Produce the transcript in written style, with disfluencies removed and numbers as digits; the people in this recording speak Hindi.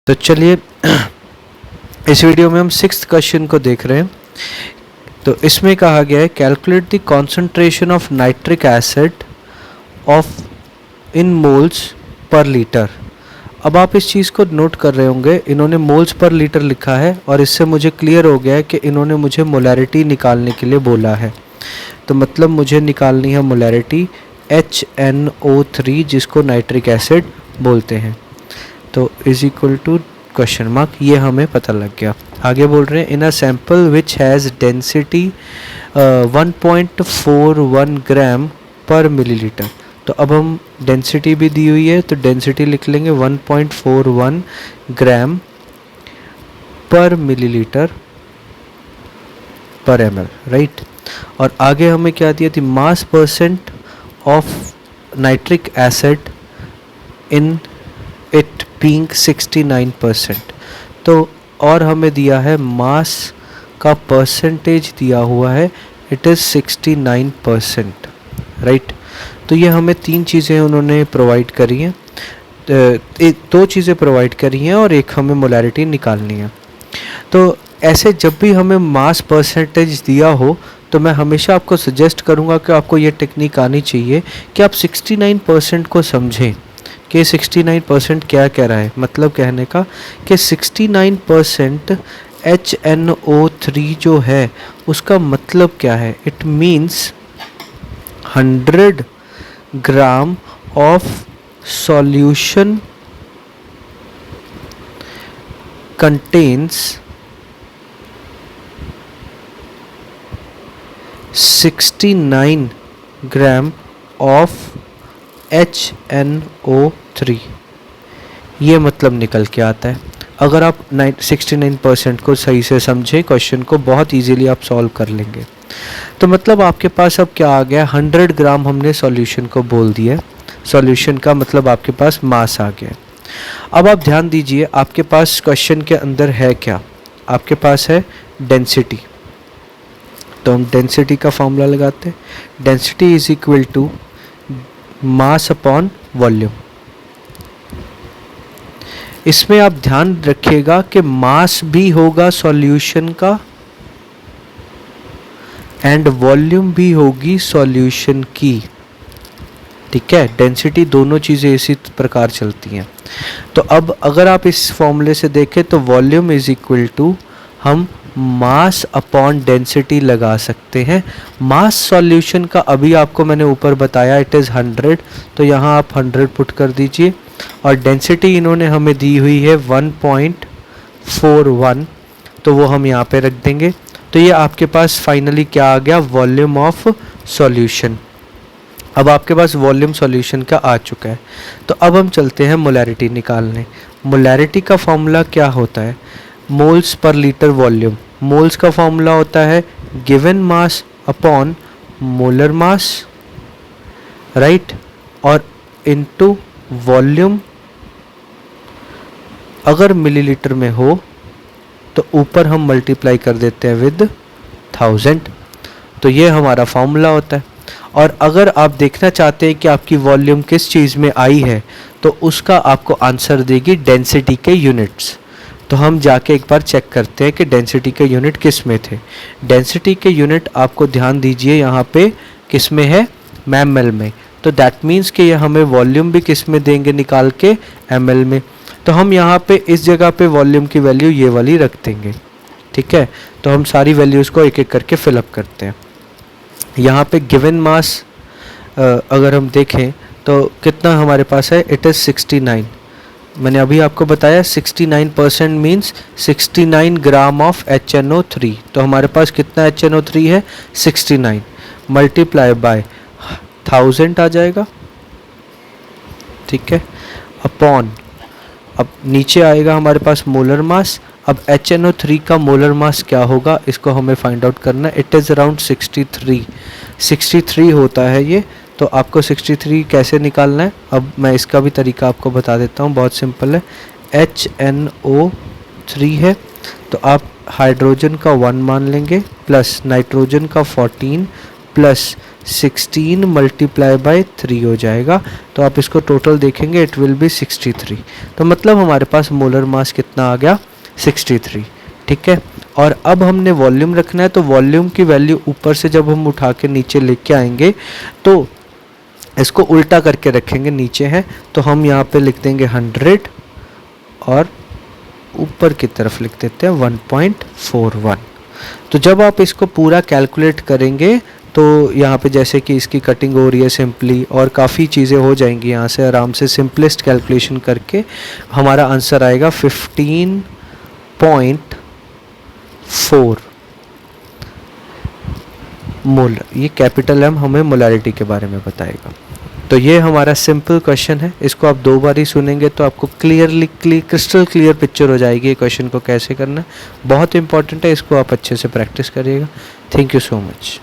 तो चलिए इस वीडियो में हम 6th क्वेश्चन को देख रहे हैं। तो इसमें कहा गया है calculate the concentration of nitric acid of in moles per litre. अब आप इस चीज़ को नोट कर रहे होंगे, इन्होंने मोल्स पर लीटर लिखा है और इससे मुझे क्लियर हो गया है कि इन्होंने मुझे मोलैरिटी निकालने के लिए बोला है। तो मतलब मुझे निकालनी है मोलैरिटी HNO3 जिसको नाइट्रिक एसिड बोलते हैं। तो is equal to question mark, ये हमें पता लग गया। आगे बोल रहे हैं in a sample which has density 1.41 gram पर मिलीलीटर। तो अब हम डेंसिटी भी दी हुई है तो डेंसिटी लिख लेंगे 1.41 ग्राम पर मिलीलीटर पर ml, राइट। और आगे हमें क्या दिया थी, मास percent of nitric acid in it being 69%। तो और हमें दिया है मास का परसेंटेज दिया हुआ है, इट इज़ 69%, राइट। तो ये हमें तीन चीज़ें उन्होंने प्रोवाइड करी हैं, दो चीज़ें प्रोवाइड करी हैं और एक हमें मोलैरिटी निकालनी है। तो ऐसे जब भी हमें मास परसेंटेज दिया हो तो मैं हमेशा आपको सजेस्ट करूँगा कि आपको ये टेक्निक आनी चाहिए कि आप 69% को समझें कि 69% क्या कह रहा है। मतलब कहने का कि 69% HNO3 जो है उसका मतलब क्या है, it means 100 gram of solution contains 69 gram of HNO3। ये मतलब निकल के आता है। अगर आप 69% को सही से समझें क्वेश्चन को, बहुत इजीली आप सॉल्व कर लेंगे। तो मतलब आपके पास अब क्या आ गया, 100 ग्राम हमने सॉल्यूशन को बोल दिया। सॉल्यूशन का मतलब आपके पास मास आ गया। अब आप ध्यान दीजिए आपके पास क्वेश्चन के अंदर है क्या, आपके पास है डेंसिटी। तो हम डेंसिटी का फॉर्मूला लगाते हैं, density is equal to mass upon volume. इसमें आप ध्यान रखिएगा कि मास भी होगा सॉल्यूशन का एंड वॉल्यूम भी होगी सॉल्यूशन की, ठीक है। डेंसिटी दोनों चीज़ें इसी प्रकार चलती हैं। तो अब अगर आप इस फॉर्मूले से देखें तो वॉल्यूम इज इक्वल टू हम मास अपॉन डेंसिटी लगा सकते हैं। मास सॉल्यूशन का अभी आपको मैंने ऊपर बताया इट इज़ 100, तो यहाँ आप 100 पुट कर दीजिए। और डेंसिटी इन्होंने हमें दी हुई है 1.41, तो वो हम यहाँ पे रख देंगे। तो ये आपके पास फाइनली क्या आ गया, वॉल्यूम ऑफ सॉल्यूशन। अब आपके पास वॉल्यूम सॉल्यूशन का आ चुका है। तो अब हम चलते हैं मोलैरिटी निकालने। मोलैरिटी का फॉर्मूला क्या होता है, moles per litre volume. Moles का फॉर्मूला होता है given mass upon molar mass, right, और इनटू वॉल्यूम। अगर मिलीलीटर में हो तो ऊपर हम मल्टीप्लाई कर देते हैं विद 1000। तो ये हमारा फॉर्मूला होता है। और अगर आप देखना चाहते हैं कि आपकी वॉल्यूम किस चीज़ में आई है तो उसका आपको आंसर देगी डेंसिटी के यूनिट्स। तो हम जाके एक बार चेक करते हैं कि डेंसिटी के यूनिट किस में थे। डेंसिटी के यूनिट आपको ध्यान दीजिए यहाँ पे किस में है, ml में। तो दैट मीन्स कि ये हमें वॉल्यूम भी किस में देंगे निकाल के, ml में। तो हम यहाँ पे इस जगह पे वॉल्यूम की वैल्यू ये वाली रख देंगे, ठीक है। तो हम सारी वैल्यूज़ को एक एक करके फिलअप करते हैं। यहाँ पे गिवन मास अगर हम देखें तो कितना हमारे पास है, इट इज़ 69। मैंने अभी आपको बताया 69% मीन्स 69 ग्राम ऑफ HNO3। तो हमारे पास कितना HNO3 है, 69 मल्टीप्लाई बाय 1000 आ जाएगा, ठीक है, अपॉन अब नीचे आएगा हमारे पास मोलर मास। अब HNO3 का मोलर मास क्या होगा इसको हमें फाइंड आउट करना है। इट इज़ अराउंड 63 होता है ये। तो आपको 63 कैसे निकालना है, अब मैं इसका भी तरीका आपको बता देता हूँ, बहुत सिंपल है। HNO3 है तो आप हाइड्रोजन का 1 मान लेंगे प्लस नाइट्रोजन का 14 प्लस 16 मल्टीप्लाई बाय 3 हो जाएगा। तो आप इसको टोटल देखेंगे, इट विल बी 63। तो मतलब हमारे पास मोलर मास कितना आ गया, 63। ठीक है, और अब हमने वॉल्यूम रखना है, तो वॉल्यूम की वैल्यू ऊपर से जब हम उठा के नीचे लेके आएंगे तो इसको उल्टा करके रखेंगे, नीचे है तो हम यहाँ पे लिख देंगे 100 और ऊपर की तरफ लिख देते हैं 1.41। तो जब आप इसको पूरा कैलकुलेट करेंगे तो यहाँ पे जैसे कि इसकी कटिंग हो रही है सिंपली और काफ़ी चीज़ें हो जाएंगी, यहाँ से आराम से सिंपलेस्ट कैलकुलेशन करके हमारा आंसर आएगा 15.4 मोलर। ये कैपिटल एम हमें मोलारिटी के बारे में बताएगा। तो ये हमारा सिंपल क्वेश्चन है, इसको आप 2 बार ही सुनेंगे तो आपको क्रिस्टल क्लियर पिक्चर हो जाएगी ये क्वेश्चन को कैसे करना है। बहुत इंपॉर्टेंट है, इसको आप अच्छे से प्रैक्टिस करिएगा। Thank you so much.